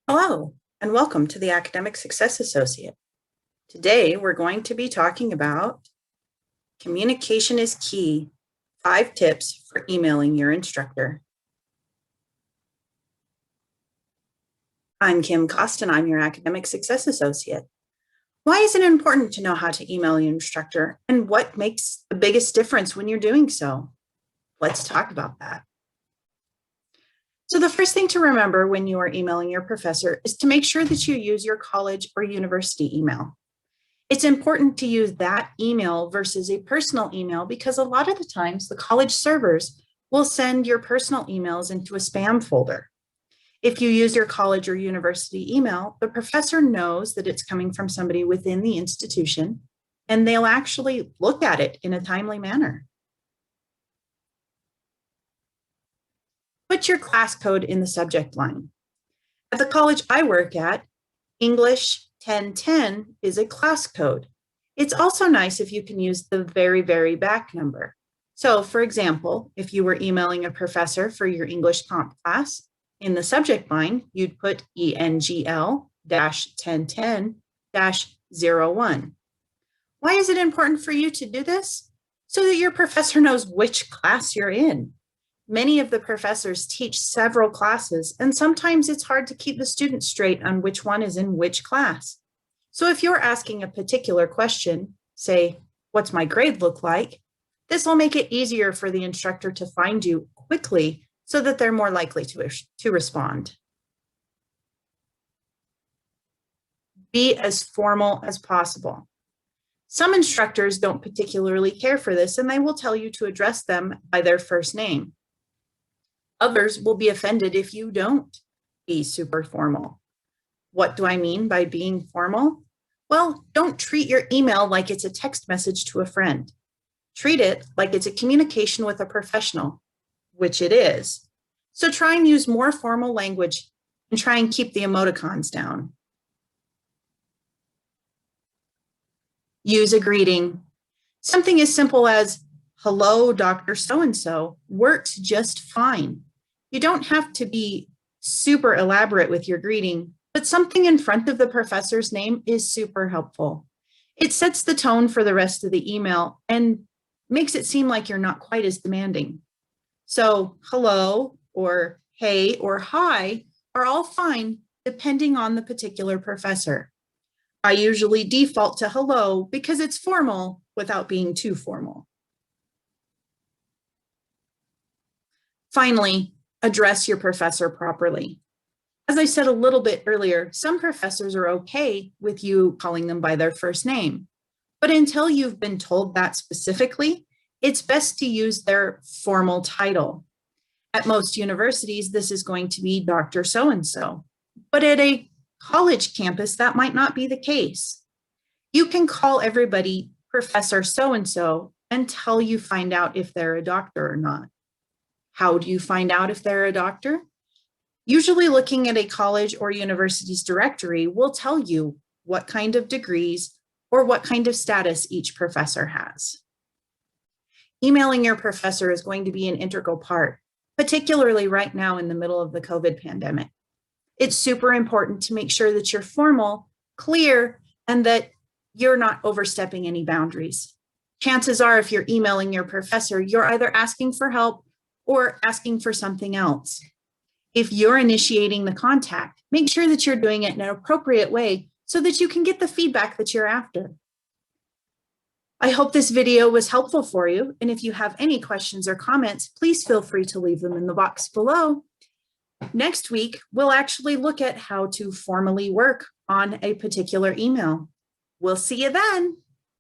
Hello, and welcome to the Academic Success Associate. Today, we're going to be talking about communication is key, 5 tips for emailing your instructor. I'm Kim Kost, and I'm your Academic Success Associate. Why is it important to know how to email your instructor, and what makes the biggest difference when you're doing so? Let's talk about that. So the first thing to remember when you are emailing your professor is to make sure that you use your college or university email. It's important to use that email versus a personal email because a lot of the times the college servers will send your personal emails into a spam folder. If you use your college or university email, the professor knows that it's coming from somebody within the institution, and they'll actually look at it in a timely manner. Put your class code in the subject line. At the college I work at, English 1010 is a class code. It's also nice if you can use the very, very back number. So for example, if you were emailing a professor for your English comp class, in the subject line, you'd put ENGL-1010-01. Why is it important for you to do this? So that your professor knows which class you're in. Many of the professors teach several classes, and sometimes it's hard to keep the students straight on which one is in which class. So if you're asking a particular question, say, what's my grade look like? This will make it easier for the instructor to find you quickly so that they're more likely to respond. Be as formal as possible. Some instructors don't particularly care for this, and they will tell you to address them by their first name. Others will be offended if you don't be super formal. What do I mean by being formal? Well, don't treat your email like it's a text message to a friend. Treat it like it's a communication with a professional, which it is. So try and use more formal language and try and keep the emoticons down. Use a greeting. Something as simple as, hello, Dr. So-and-so, works just fine. You don't have to be super elaborate with your greeting, but something in front of the professor's name is super helpful. It sets the tone for the rest of the email and makes it seem like you're not quite as demanding. So hello or hey or hi are all fine depending on the particular professor. I usually default to hello because it's formal without being too formal. Finally, address your professor properly. As I said a little bit earlier, some professors are okay with you calling them by their first name, but until you've been told that specifically, it's best to use their formal title. At most universities, this is going to be Dr. So-and-so, but at a college campus, that might not be the case. You can call everybody Professor so-and-so until you find out if they're a doctor or not. How do you find out if they're a doctor? Usually looking at a college or university's directory will tell you what kind of degrees or what kind of status each professor has. Emailing your professor is going to be an integral part, particularly right now in the middle of the COVID pandemic. It's super important to make sure that you're formal, clear, and that you're not overstepping any boundaries. Chances are, if you're emailing your professor, you're either asking for help or asking for something else. If you're initiating the contact, make sure that you're doing it in an appropriate way so that you can get the feedback that you're after. I hope this video was helpful for you, and if you have any questions or comments, please feel free to leave them in the box below. Next week, we'll actually look at how to formally work on a particular email. We'll see you then.